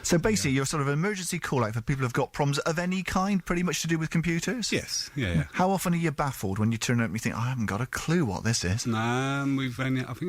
So basically, you're sort of an emergency call-out for people who've got problems of any kind, pretty much to do with computers? Yes, yeah. How often are you baffled when you turn up and you think, I haven't got a clue what this is? I think we've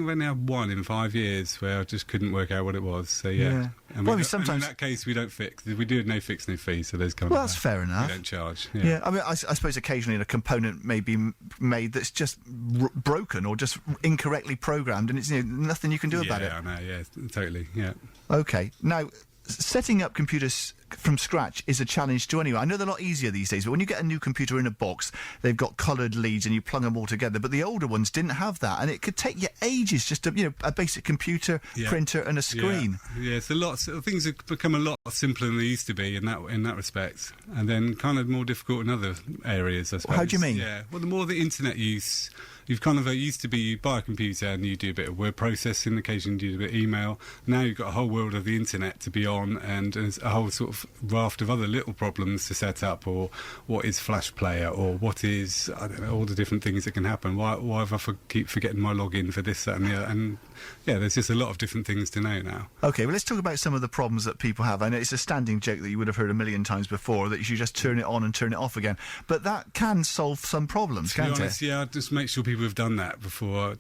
only had one in 5 years where I just couldn't work out what it was. So yeah. And Well, and sometimes in that case we don't fix. We do no fix, no fee. So there's kind Well, of that's fair enough. We don't charge. Yeah, I mean, I suppose occasionally a component may be made that's just broken or just incorrectly programmed, and it's nothing you can do about it. Yeah, I know. Yeah, totally. Yeah. Okay, now setting up computers from scratch is a challenge to anyone. I know they're a lot easier these days, but when you get a new computer in a box, they've got coloured leads and you plug them all together. But the older ones didn't have that, and it could take you ages just to, a basic computer, printer, and a screen. Yeah, it's a lot. Things have become a lot simpler than they used to be in that respect, and then kind of more difficult in other areas, I suppose. How do you mean? Yeah, well, the more the internet use. You've kind of used to be, you buy a computer and you do a bit of word processing, occasionally you do a bit of email. Now you've got a whole world of the internet to be on, and there's a whole sort of raft of other little problems to set up, or what is Flash Player, or what is, I don't know, all the different things that can happen. Why have I keep forgetting my login for this, that and the other? And yeah, there's just a lot of different things to know now. Okay, well, let's talk about some of the problems that people have. I know it's a standing joke that you would have heard a million times before, that you should just turn it on and turn it off again. But that can solve some problems, can't it? To be honest, yeah, just make sure people have done that before.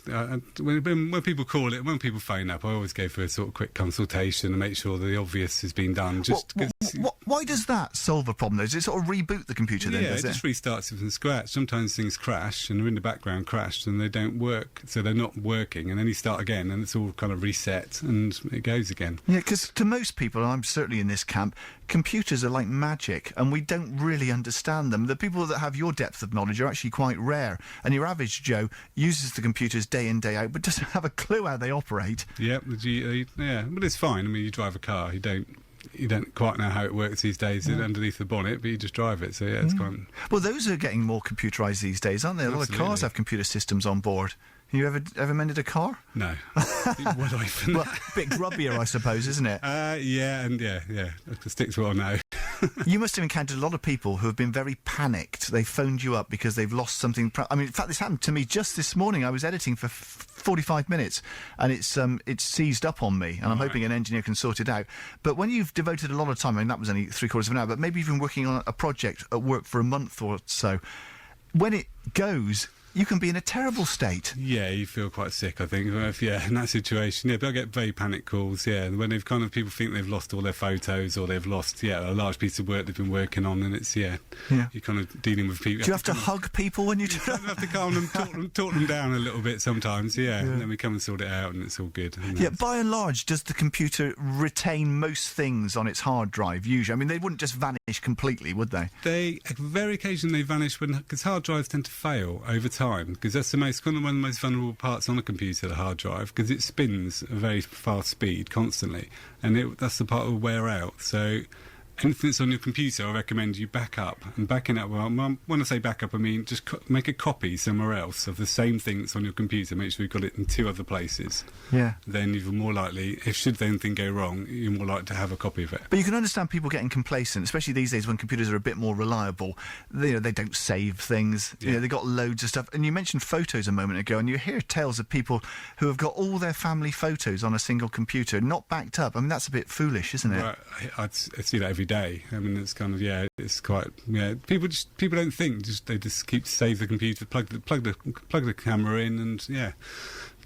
When people call it, when people phone up, I always go for a sort of quick consultation and make sure the obvious has been done. Why does that solve a problem, though? Does it sort of reboot the computer then, does it? Yeah, it just restarts it from scratch. Sometimes things crash, and they're in the background crashed, and they don't work, so they're not working, and then you start again, and it's all kind of reset, and it goes again. Yeah, because to most people, and I'm certainly in this camp, computers are like magic, and we don't really understand them. The people that have your depth of knowledge are actually quite rare, and your average Joe uses the computers day in, day out, but doesn't have a clue how they operate. Yeah, but it's fine. I mean, you drive a car, you don't quite know how it works these days underneath the bonnet, but you just drive it, so yeah, it's quite... Well, those are getting more computerised these days, aren't they? A lot of cars have computer systems on board. You ever mended a car? No. Well, a bit grubbier, I suppose, isn't it? Yeah. It sticks well now. You must have encountered a lot of people who have been very panicked. They phoned you up because they've lost something. I mean, in fact, this happened to me just this morning. I was editing for 45 minutes, and it's seized up on me, and I'm hoping an engineer can sort it out. But when you've devoted a lot of time, I mean, that was only 3/4 of an hour, but maybe you've been working on a project at work for a month or so, when it goes, you can be in a terrible state. Yeah, you feel quite sick, I think, in that situation. Yeah, but I get very panic calls, when they've kind of, people think they've lost all their photos, or they've lost, a large piece of work they've been working on, and it's, you're kind of dealing with people. Do you have to hug people when you do that? You have to calm them, talk them down a little bit sometimes, and then we come and sort it out, and it's all good. By and large, does the computer retain most things on its hard drive, usually? I mean, they wouldn't just vanish completely, would they? They, very occasionally vanish because hard drives tend to fail over time, because that's one of the most vulnerable parts on a computer, the hard drive, because it spins at a very fast speed constantly, and that's the part that will wear out. So anything that's on your computer, I recommend you back up. And backing up, well, when I say back up, I mean just make a copy somewhere else of the same thing that's on your computer. Make sure you've got it in 2 other places. Yeah. Then you're more likely, should anything go wrong, you're more likely to have a copy of it. But you can understand people getting complacent, especially these days when computers are a bit more reliable. They don't save things. Yeah. They've got loads of stuff. And you mentioned photos a moment ago, and you hear tales of people who have got all their family photos on a single computer, not backed up. I mean, that's a bit foolish, isn't it? Right. I see that every day. I mean, it's kind of, it's quite, people don't think, they just keep save the computer, plug the camera in, and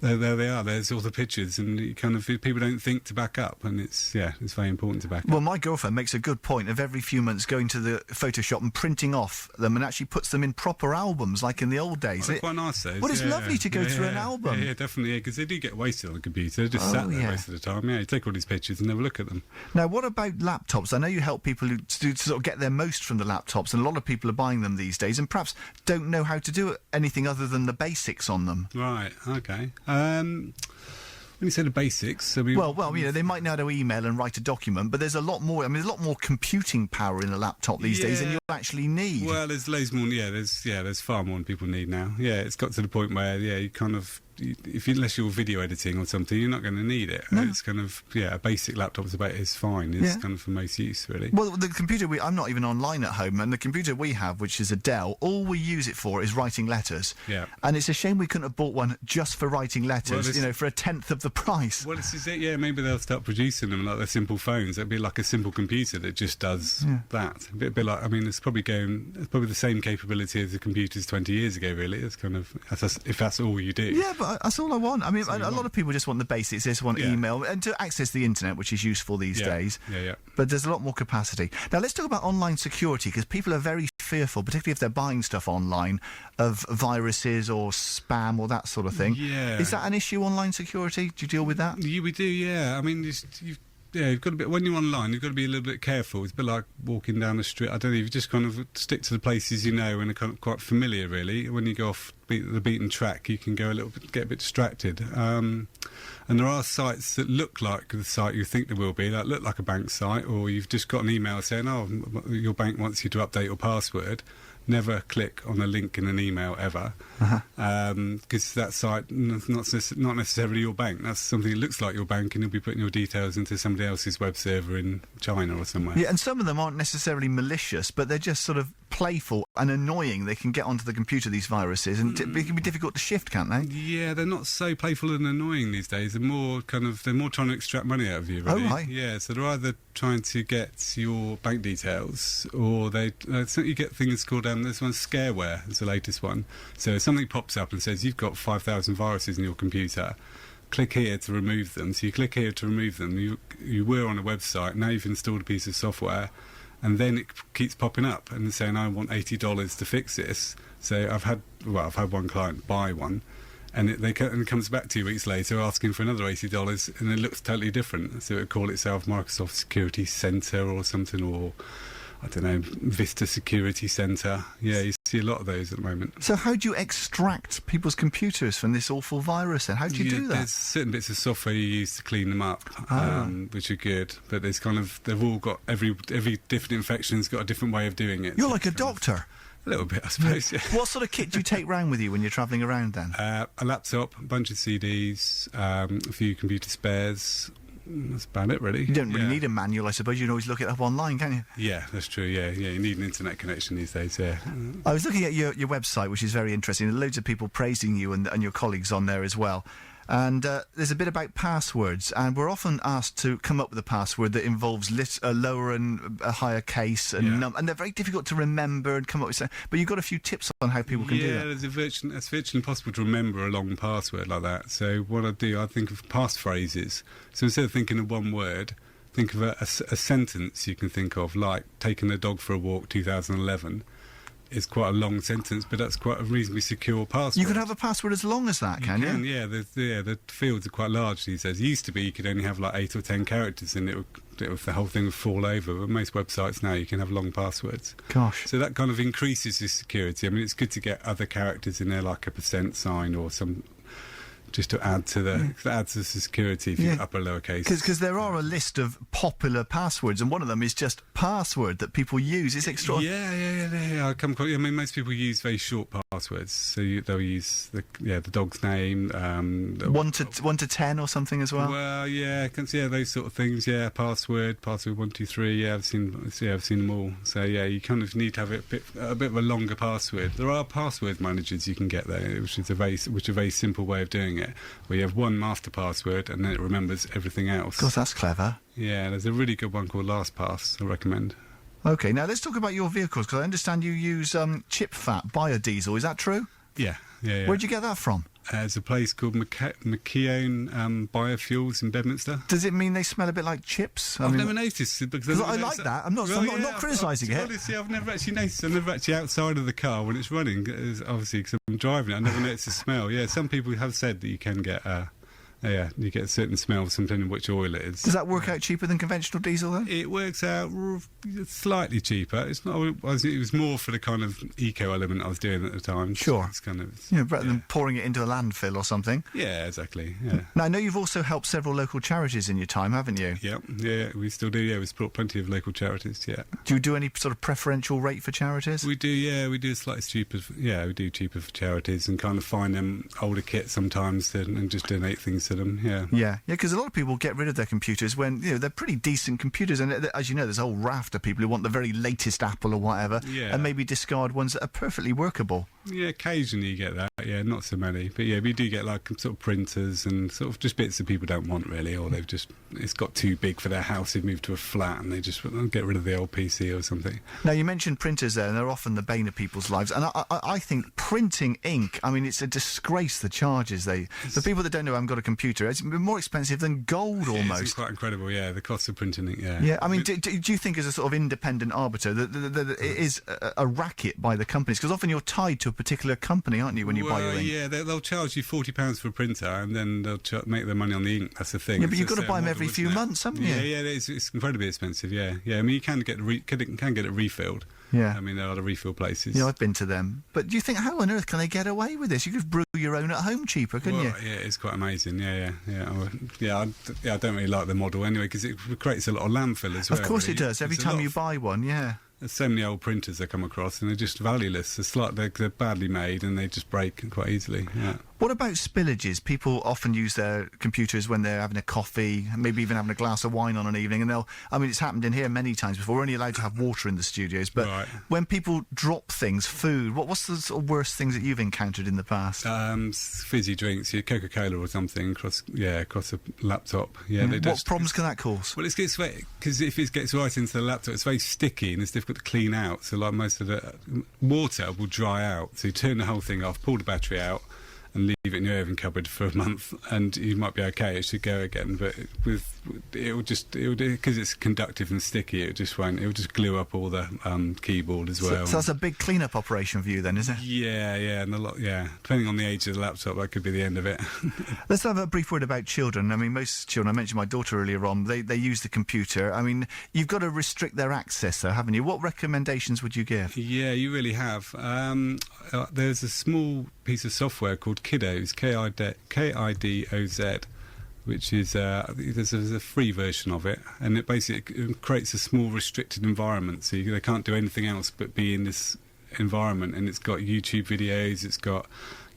there they are. There's all the pictures, and people don't think to back up, and it's very important to back up. Well, my girlfriend makes a good point of every few months going to the Photoshop and printing off them, and actually puts them in proper albums like in the old days. They're quite nice, those. Well, it's lovely to go through an album. Yeah, definitely, because they do get wasted on the computer. They're just sat there most of the time. Yeah, you take all these pictures and never look at them. Now, what about laptops? I know you help people to sort of get their most from the laptops, and a lot of people are buying them these days, and perhaps don't know how to do anything other than the basics on them. Right. Okay. When you say the basics, I mean... Well, they might know how to email and write a document, but there's a lot more. I mean, there's a lot more computing power in a laptop these days than you actually need. Well, there's loads more. There's far more than people need now. Yeah, it's got to the point where you kind of unless you're video editing or something, you're not going to need it. No. It's kind of, a basic laptop is fine. It's kind of for most use, really. Well, the computer I'm not even online at home, and the computer we have, which is a Dell, all we use it for is writing letters. Yeah. And it's a shame we couldn't have bought one just for writing letters, for a tenth of the price. Well, this is it, yeah. Maybe they'll start producing them like they're simple phones. It'd be like a simple computer that just does that. A bit like, it's probably the same capability as the computers 20 years ago, really. It's kind of, if that's all you do. Yeah, but that's all I want. I mean, a lot of people just want the basics. They just want email and to access the internet, which is useful these days. Yeah. But there's a lot more capacity. Now, let's talk about online security, because people are very fearful, particularly if they're buying stuff online, of viruses or spam or that sort of thing. Yeah. Is that an issue, online security? Do you deal with that? We do, yeah. I mean, you've got to be, when you're online, you've got to be a little bit careful. It's a bit like walking down the street. I don't know, you just kind of stick to the places you know and are kind of quite familiar, really. When you go off the beaten track, you can get a bit distracted. And there are sites that look like the site you think there will be, that look like a bank site, or you've just got an email saying, your bank wants you to update your password. Never click on a link in an email ever, because that site not necessarily your bank. That's something that looks like your bank, and you'll be putting your details into somebody else's web server in China or somewhere. Yeah, and some of them aren't necessarily malicious, but they're just sort of playful and annoying. They can get onto the computer, these viruses, and it can be difficult to shift, can't they? Yeah, they're not so playful and annoying these days. They're more trying to extract money out of you, really. Oh, right. Yeah, so they're either trying to get your bank details, or you get things called there's one, scareware is the latest one. So something pops up and says you've got 5,000 viruses in your computer. Click here to remove them. So you click here to remove them. You were on a website. Now you've installed a piece of software, and then it keeps popping up and saying, I want $80 to fix this. So I've had one client buy one, and it comes back 2 weeks later asking for another $80, and it looks totally different. So it would call itself Microsoft Security Center or something, or I don't know, Vista Security Center. Yeah, you see a lot of those at the moment. So how do you extract people's computers from this awful virus then? How do you do that? There's certain bits of software you use to clean them up, which are good, but they've all got, every different infection's got a different way of doing it. You're like a doctor. A little bit, I suppose, yeah. What sort of kit do you take round with you when you're travelling around then? A laptop, a bunch of CDs, a few computer spares. That's about it, really. You don't really need a manual, I suppose. You can always look it up online, can't you? Yeah, that's true, yeah. You need an internet connection these days, yeah. I was looking at your website, which is very interesting. There are loads of people praising you and your colleagues on there as well. And there's a bit about passwords, and we're often asked to come up with a password that involves a lower and a higher case, and they're very difficult to remember and come up with. But you've got a few tips on how people can do that. Yeah, it's virtually impossible to remember a long password like that. So what I do, I think of passphrases. So instead of thinking of one word, think of a sentence you can think of, like taking the dog for a walk 2011. It's quite a long sentence, but that's quite a reasonably secure password. You can have a password as long as that, can you? Yeah. The fields are quite large these days. It used to be you could only have like 8 or 10 characters, and the whole thing would fall over. But most websites now you can have long passwords. Gosh. So that kind of increases the security. I mean, it's good to get other characters in there, like a % sign or some, just to add to the security if you upper lowercase. Because there are a list of popular passwords, and one of them is just password that people use. It's extraordinary. Yeah. I mean, most people use very short passwords, so they'll use the dog's name. 1 to 10 or something as well. Well, those sort of things. Yeah, password 1, 2, 3. Yeah, I've seen them all. So yeah, you kind of need to have a bit of a longer password. There are password managers you can get there, which is a very simple way of doing it, where you have one master password and then it remembers everything else. God, that's clever. Yeah, there's a really good one called LastPass I recommend. OK, now let's talk about your vehicles, because I understand you use chip fat biodiesel. Is that true? Yeah. Where'd you get that from? There's a place called McKeown Biofuels in Bedminster. Does it mean they smell a bit like chips? I've never noticed it, because I like that. I'm not criticising it. Honestly, I've never actually noticed. I'm never actually outside of the car when it's running. Obviously, because I'm driving it, I never noticed the smell. Yeah, some people have said that you can get a Yeah, you get a certain smell depending on which oil it is. Does that work out cheaper than conventional diesel, though? It works out slightly cheaper. It's not. It was more for the kind of eco element I was doing at the time. Sure. It's kind of Rather than pouring it into a landfill or something. Yeah, exactly. Yeah. Now, I know you've also helped several local charities in your time, haven't you? Yeah, we still do. Yeah, we support plenty of local charities. Yeah. Do you do any sort of preferential rate for charities? We do. Yeah, we do slightly cheaper. Yeah, we do cheaper for charities and kind of find them older kits sometimes and just donate things to them. Yeah. Yeah, because a lot of people get rid of their computers when they're pretty decent computers, and as you know, there's a whole raft of people who want the very latest Apple or whatever, and maybe discard ones that are perfectly workable. Yeah, occasionally you get that. Yeah, not so many, but yeah, we do get like sort of printers and sort of just bits that people don't want really, or it's got too big for their house. They've moved to a flat and they just get rid of the old PC or something. Now you mentioned printers there, and they're often the bane of people's lives. And I think printing ink, I mean, it's a disgrace the charges the people that don't know haven't got a computer. It's more expensive than gold almost. It's quite incredible. Yeah, the cost of printing ink. Yeah. Yeah, I mean, do you think as a sort of independent arbiter that it is a racket by the companies? Because often you're tied to a particular company, aren't you, when you buy your ink? Yeah, they'll charge you £40 for a printer, and then they'll make their money on the ink. That's the thing. Yeah, but you've got to buy them every few months, haven't you? Yeah, it's incredibly expensive. Yeah. I mean, you can get it refilled. Yeah. I mean, there are the refill places. Yeah, I've been to them. But do you think, how on earth can they get away with this? You could brew your own at home cheaper, couldn't you? Yeah, it's quite amazing. Yeah. I don't really like the model anyway, because it creates a lot of landfill as well. Of course it does. Every time you buy one, yeah. There's so many old printers I come across, and they're just valueless. It's like they're badly made, and they just break quite easily. Yeah. What about spillages? People often use their computers when they're having a coffee, maybe even having a glass of wine on an evening, and it's happened in here many times before. We're only allowed to have water in the studios, but when people drop things, food, what's the sort of worst things that you've encountered in the past? Fizzy drinks, Coca-Cola or something, across a laptop. Yeah, what problems can that cause? Well, it gets because if it gets right into the laptop, it's very sticky and it's difficult to clean out. So, like most of the water will dry out. So you turn the whole thing off, pull the battery out, and leave it in your oven cupboard for a month, and you might be okay. It should go again, but because it's conductive and sticky, it will just glue up all the keyboard as well. So that's a big clean-up operation for you, then, is it? Yeah, and depending on the age of the laptop, that could be the end of it. Let's have a brief word about children. I mean, most children, I mentioned my daughter earlier on, they use the computer. I mean, you've got to restrict their access, though, haven't you? What recommendations would you give? Yeah, you really have. There's a small piece of software called Kiddos, K-I-D-O-Z, which is there's a free version of it, and it basically creates a small restricted environment, so they can't do anything else but be in this environment. And it's got YouTube videos, it's got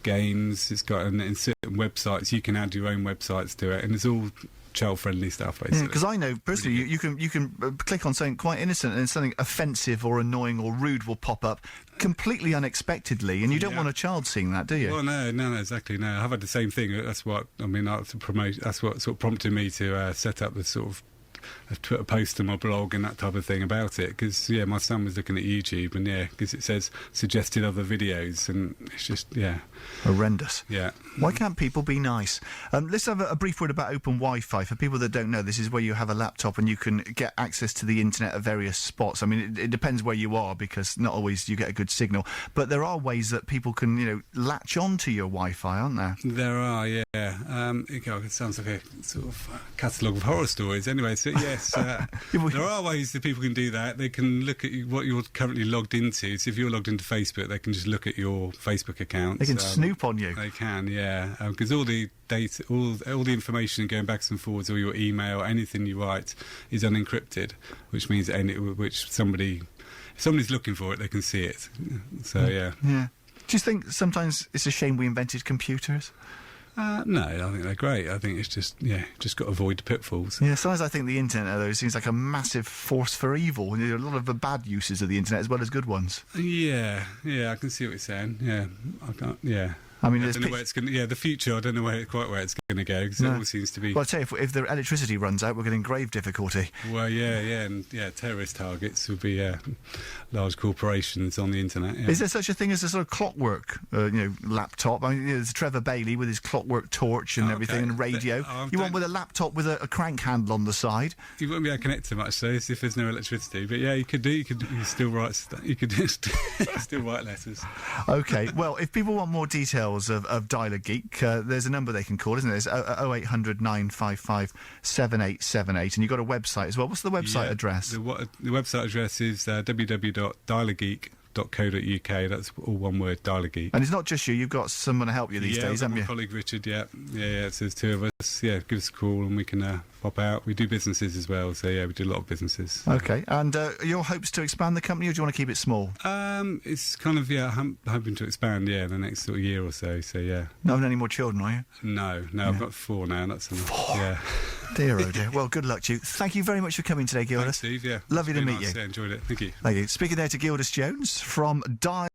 games, it's got in certain websites you can add your own websites to it, and it's all child-friendly stuff, basically. Because I know personally, you can click on something quite innocent, and something offensive or annoying or rude will pop up completely unexpectedly, and you don't want a child seeing that, do you? Well, no, exactly. No, I've had the same thing. That's what I mean. That's what sort of prompted me to set up the sort of a Twitter post on my blog and that type of thing about it, because my son was looking at YouTube, and because it says suggested other videos, and it's just horrendous. Yeah. Why can't people be nice? Let's have a brief word about open Wi-Fi. For people that don't know, this is where you have a laptop and you can get access to the internet at various spots. I mean, it depends where you are, because not always you get a good signal, but there are ways that people can latch on to your Wi-Fi, aren't there? There are, yeah. It sounds like a sort of catalogue of horror stories. Anyway, so yes, there are ways that people can do that. They can look at what you're currently logged into. So if you're logged into Facebook, they can just look at your Facebook account. They can snoop on you. They can, yeah, because all the data, all the information going backwards and forwards, or your email, anything you write, is unencrypted, which means if somebody's looking for it, they can see it. So yeah. Do you think sometimes it's a shame we invented computers? No, I think they're great. I think it's just got to avoid the pitfalls. Yeah, sometimes I think the internet, though, seems like a massive force for evil. There are a lot of the bad uses of the internet as well as good ones. Yeah, I can see what you're saying. Yeah, I can't. Yeah. I mean, I don't know where it's going. The future. I don't know quite where it's going to go, because it all seems to be. Well, I'll tell you, if the electricity runs out, we're getting grave difficulty. Well, and terrorist targets would be large corporations on the internet. Yeah. Is there such a thing as a sort of clockwork, laptop? I mean, there's Trevor Bailey with his clockwork torch and everything, and radio. You want with a laptop with a crank handle on the side? You wouldn't be able to connect to much, though, if there's no electricity. But yeah, you could still write. You could still write letters. Okay. Well, if people want more detail details of DialaGeek. There's a number they can call, isn't there? It's 0800 955 7878, and you've got a website as well. What's the website address? The website address is www.dialageek.co.uk. That's all one word, DialaGeek. And it's not just you, you've got someone to help you these days, haven't my you? colleague Richard, so there's two of us. Yeah, give us a call and we can pop out. We do businesses as well, so we do a lot of businesses. Okay, and your hopes to expand the company, or do you want to keep it small? It's kind of, I'm hoping to expand, in the next sort of year or so, Not having any more children, are you? No, I've got 4 now, that's enough. 4? Yeah. Dear, oh dear. Well, good luck to you. Thank you very much for coming today, Gildas. Thanks, Steve, Lovely to meet nice. you. Yeah, enjoyed it. Thank you. Thank you. Speaking there to Gildas Jones from